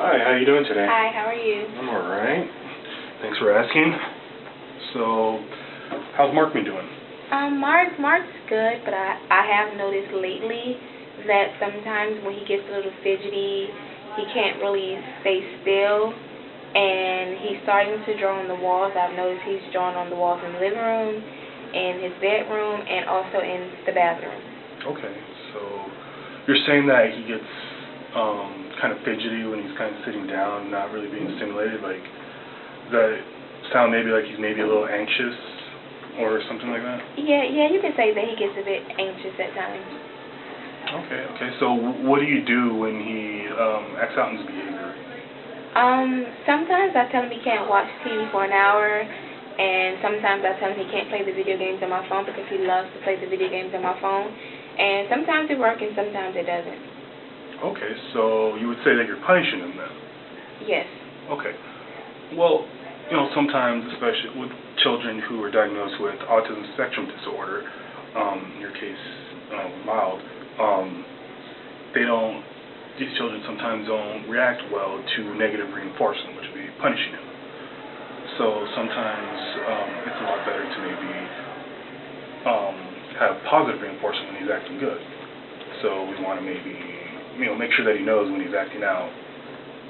Hi, how you doing today? Hi, how are you? I'm alright. Thanks for asking. So, how's Mark been doing? Mark's good, but I have noticed lately that sometimes when he gets a little fidgety, he can't really stay still, and he's starting to draw on the walls. I've noticed he's drawn on the walls in the living room, in his bedroom, and also in the bathroom. Okay, so you're saying that he gets kind of fidgety when he's kind of sitting down, not really being stimulated, like, does that sound maybe like he's maybe a little anxious or something like that? Yeah, you can say that he gets a bit anxious at times. Okay, so what do you do when he acts out in his behavior? Sometimes I tell him he can't watch TV for an hour, and sometimes I tell him he can't play the video games on my phone because he loves to play the video games on my phone, and sometimes it works and sometimes it doesn't. Okay, so you would say that you're punishing him then? Yes. Okay. Well, you know, sometimes, especially with children who are diagnosed with Autism Spectrum Disorder, in your case, mild, these children sometimes don't react well to negative reinforcement, which would be punishing him. So sometimes it's a lot better to maybe have positive reinforcement when he's acting good. So we want to maybe, make sure that he knows when he's acting out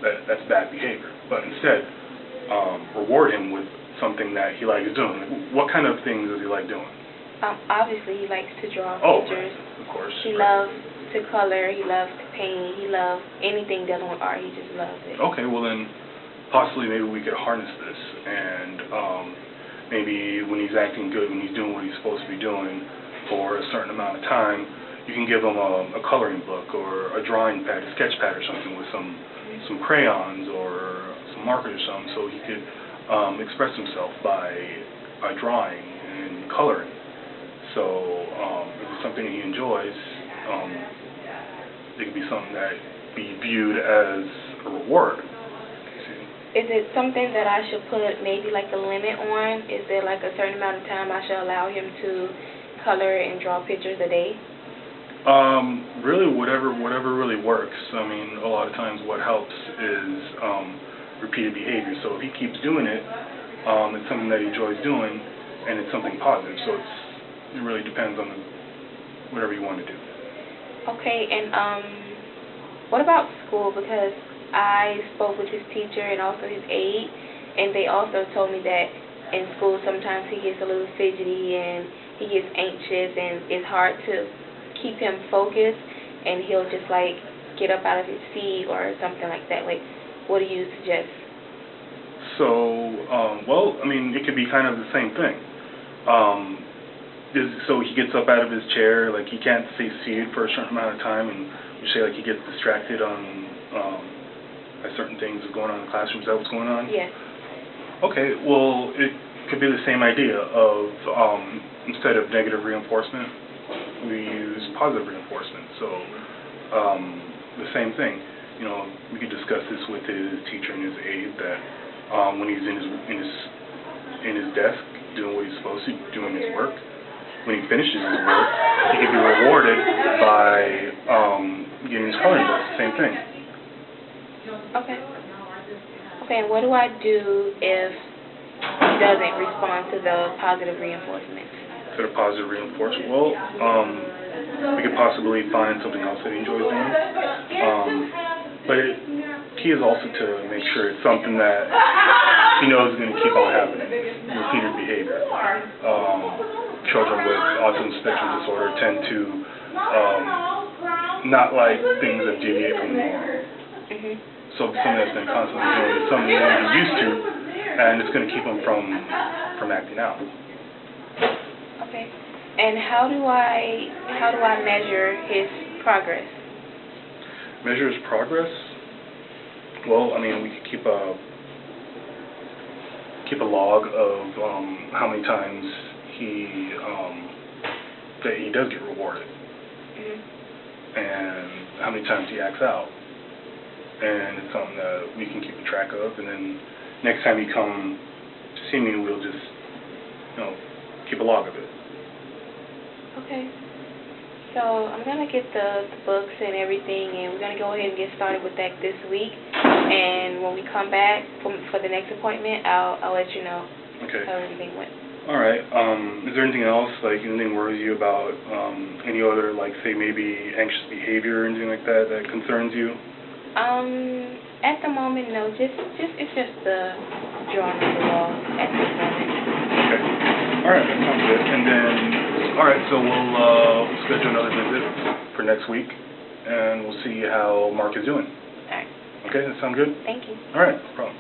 that that's bad behavior. But instead, reward him with something that he likes doing. What kind of things does he like doing? Obviously, he likes to draw pictures. Right. Of course. He loves to color. He loves to paint. He loves anything dealing with art. He just loves it. Okay, well then, possibly maybe we could harness this, and maybe when he's acting good, when he's doing what he's supposed to be doing for a certain amount of time, you can give him a coloring book or a drawing pad, a sketch pad or something with some crayons or some markers or something, so he could express himself by drawing and coloring. So if it's something he enjoys, it could be something that be viewed as a reward. Is it something that I should put maybe like a limit on? Is there like a certain amount of time I should allow him to color and draw pictures a day? Really, whatever really works. I mean, a lot of times what helps is repeated behavior. So if he keeps doing it, it's something that he enjoys doing, and it's something positive. So it really depends on whatever you want to do. Okay, and what about school? Because I spoke with his teacher and also his aide, and they also told me that in school sometimes he gets a little fidgety and he gets anxious, and it's hard to keep him focused, and he'll just like get up out of his seat or something like that. Like, what do you suggest? So, well, I mean, it could be kind of the same thing. So he gets up out of his chair, like he can't stay seated for a certain amount of time, and you say like he gets distracted by certain things going on in the classroom. Is that what's going on? Yes. Okay, well, it could be the same idea of instead of negative reinforcement, we use positive reinforcement. So the same thing. We could discuss this with his teacher and his aide that when he's in his desk doing what he's supposed to, doing his work, when he finishes his work, he can be rewarded by getting his coloring book. Same thing. Okay. Okay, and what do I do if he doesn't respond to the positive reinforcement? To the positive reinforcement? Well, we could possibly find something else that he enjoys doing. But key is also to make sure it's something that he knows is going to keep on happening. Repeated behavior. Children with Autism Spectrum Disorder tend to not like things that deviate from the norm. So if something that's been constantly doing is something that he's used to, and it's going to keep him from acting out. Okay. And how do I measure his progress? Measure his progress? Well, I mean, we could keep a log of how many times that he does get rewarded, and how many times he acts out. And it's something that we can keep a track of, and then next time you come to see me, we'll just, keep a log of it. Okay. So I'm going to get the books and everything, and we're going to go ahead and get started with that this week. And when we come back for the next appointment, I'll let you know how everything went. All right. Is there anything else, like anything worries you about any other, like say maybe anxious behavior or anything like that that concerns you? At the moment, no. It's just the drawing on the wall at this moment. Okay. All right, that sounds good. And then, all right, so we'll schedule another visit for next week, and we'll see how Mark is doing. All right. Okay, that sounds good? Thank you. All right, no problem.